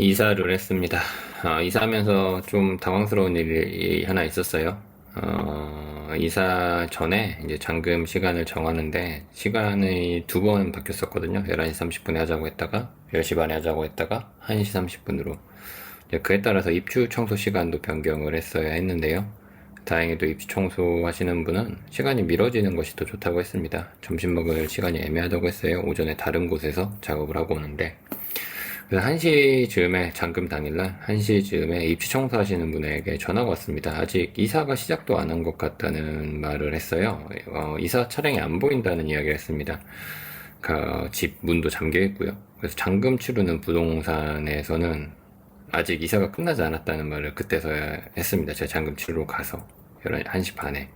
이사를 했습니다. 이사하면서 좀 당황스러운 일이 하나 있었어요. 이사 전에 이제 잔금 시간을 정하는데 시간이 두 번 바뀌었었거든요. 11시 30분에 하자고 했다가 10시 반에 하자고 했다가 1시 30분으로. 그에 따라서 입주 청소 시간도 변경을 했어야 했는데요. 다행히도 입주 청소 하시는 분은 시간이 미뤄지는 것이 더 좋다고 했습니다. 점심 먹을 시간이 애매하다고 했어요. 오전에 다른 곳에서 작업을 하고 오는데. 그래서 1시쯤에 잔금 당일날 1시쯤에 입주 청소하시는 분에게 전화가 왔습니다. 아직 이사가 시작도 안 한 것 같다는 말을 했어요. 이사 차량이 안 보인다는 이야기를 했습니다. 집 문도 잠겨 있고요. 그래서 잔금 치르는 부동산에서는 아직 이사가 끝나지 않았다는 말을 그때서야 했습니다. 제가 잔금 치르러 가서 1시 반에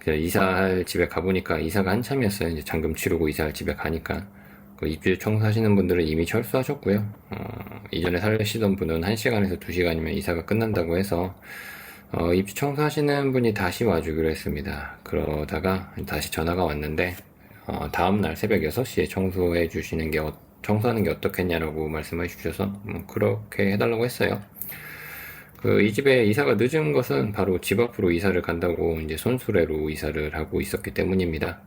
이사할 집에 가보니까 이사가 한참이었어요. 이제 잔금 치르고 이사할 집에 가니까 입주 청소하시는 분들은 이미 철수하셨고요. 이전에 살시던 분은 1시간에서 2시간이면 이사가 끝난다고 해서 입주 청소하시는 분이 다시 와주기로 했습니다. 그러다가 다시 전화가 왔는데 다음날 새벽 6시에 청소하는 게 어떻겠냐라고 말씀해 주셔서 그렇게 해달라고 했어요. 이 집에 이사가 늦은 것은 바로 집 앞으로 이사를 간다고 이제 손수레로 이사를 하고 있었기 때문입니다.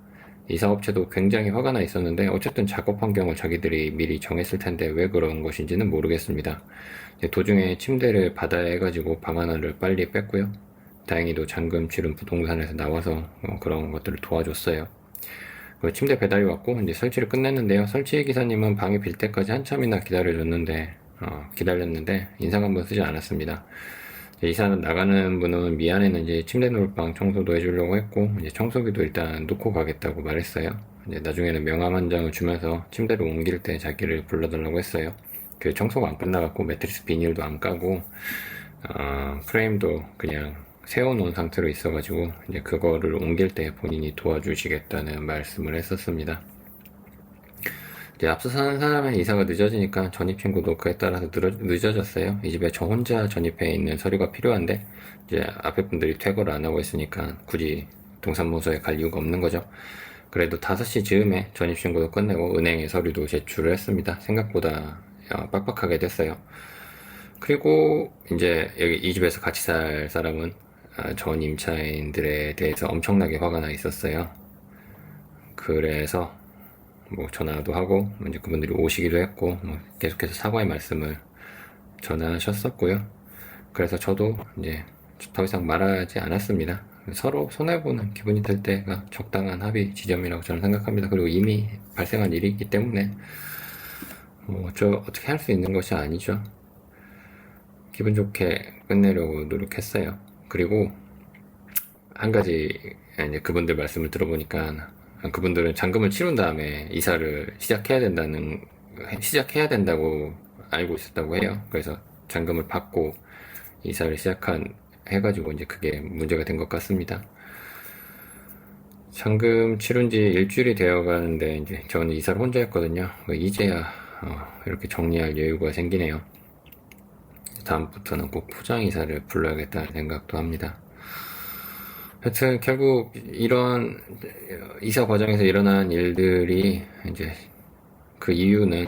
이사업체도 굉장히 화가 나 있었는데 어쨌든 작업 환경을 자기들이 미리 정했을 텐데 왜 그런 것인지는 모르겠습니다. 도중에 침대를 받아야 해가지고 방 하나를 빨리 뺐고요. 다행히도 잔금 치른 부동산에서 나와서 그런 것들을 도와줬어요. 침대 배달이 왔고 이제 설치를 끝냈는데요. 설치 기사님은 방이 빌 때까지 한참이나 기다렸는데 인상 한번 쓰지 않았습니다. 이사 나가는 분은 미안해는 이제 침대 놀방 청소도 해주려고 했고 이제 청소기도 일단 놓고 가겠다고 말했어요. 이제 나중에는 명함 한 장을 주면서 침대를 옮길 때 자기를 불러달라고 했어요. 청소가 안 끝나갖고 매트리스 비닐도 안 까고 프레임도 그냥 세워놓은 상태로 있어가지고 이제 그거를 옮길 때 본인이 도와주시겠다는 말씀을 했었습니다. 이제 앞서 사는 사람의 이사가 늦어지니까 전입 신고도 그에 따라서 늦어졌어요. 이 집에 저 혼자 전입해 있는 서류가 필요한데 이제 앞에 분들이 퇴거를 안 하고 있으니까 굳이 동산무소에 갈 이유가 없는 거죠. 그래도 5시 즈음에 전입 신고도 끝내고 은행에 서류도 제출을 했습니다. 생각보다 빡빡하게 됐어요. 그리고 이제 여기 이 집에서 같이 살 사람은 전 임차인들에 대해서 엄청나게 화가 나 있었어요. 그래서 전화도 하고 이제 그분들이 오시기도 했고 계속해서 사과의 말씀을 전하셨었고요. 그래서 저도 이제 더 이상 말하지 않았습니다. 서로 손해보는 기분이 들 때가 적당한 합의 지점이라고 저는 생각합니다. 그리고 이미 발생한 일이기 때문에 어떻게 할 수 있는 것이 아니죠. 기분 좋게 끝내려고 노력했어요. 그리고 한 가지 이제 그분들 말씀을 들어보니까 그분들은 잔금을 치른 다음에 이사를 시작해야 된다고 알고 있었다고 해요. 그래서 잔금을 받고 이사를 해가지고 이제 그게 문제가 된 것 같습니다. 잔금 치른 지 일주일이 되어 가는데 이제 저는 이사를 혼자 했거든요. 이제야 이렇게 정리할 여유가 생기네요. 다음부터는 꼭 포장 이사를 불러야겠다는 생각도 합니다. 하여튼 결국 이런 이사 과정에서 일어난 일들이 이제 그 이유는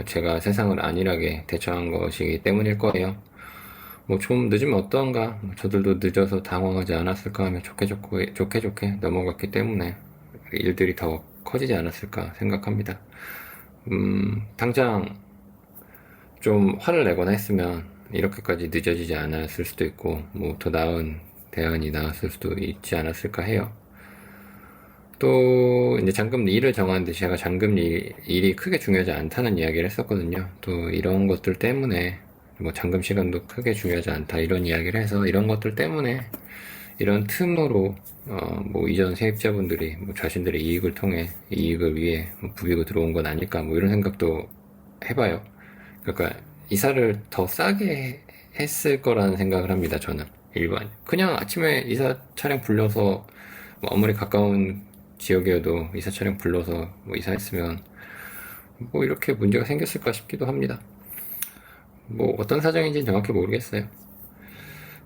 제가 세상을 안일하게 대처한 것이기 때문일 거예요. 좀 늦으면 어떤가, 저들도 늦어서 당황하지 않았을까 하며 좋게 넘어갔기 때문에 일들이 더 커지지 않았을까 생각합니다. 당장 좀 화를 내거나 했으면 이렇게까지 늦어지지 않았을 수도 있고 더 나은 대안이 나왔을 수도 있지 않았을까 해요. 또 이제 잔금 일을 정하는데 제가 잔금 일이 크게 중요하지 않다는 이야기를 했었거든요. 또 이런 것들 때문에 잔금 시간도 크게 중요하지 않다 이런 이야기를 해서 이런 것들 때문에 이런 틈으로 이전 세입자분들이 자신들의 이익을 위해 부비고 들어온 건 아닐까 이런 생각도 해봐요. 그러니까 이사를 더 싸게 했을 거라는 생각을 합니다. 저는 그냥 아침에 이사 차량 불러서 아무리 가까운 지역이어도 이사 차량 불러서 이사했으면 이렇게 문제가 생겼을까 싶기도 합니다. 어떤 사정인지는 정확히 모르겠어요.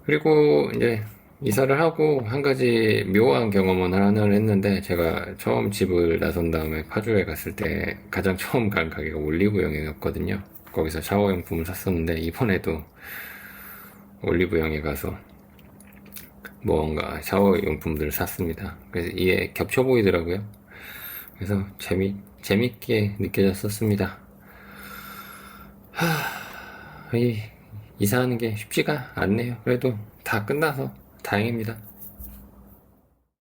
그리고 이제 이사를 하고 한 가지 묘한 경험은 하나를 했는데, 제가 처음 집을 나선 다음에 파주에 갔을 때 가장 처음 간 가게가 올리브영이었거든요. 거기서 샤워용품을 샀었는데, 이번에도 올리브영에 가서 뭔가 샤워용품들을 샀습니다. 그래서 이게 겹쳐 보이더라고요. 그래서 재밌게 느껴졌었습니다. 이사하는 게 쉽지가 않네요. 그래도 다 끝나서 다행입니다.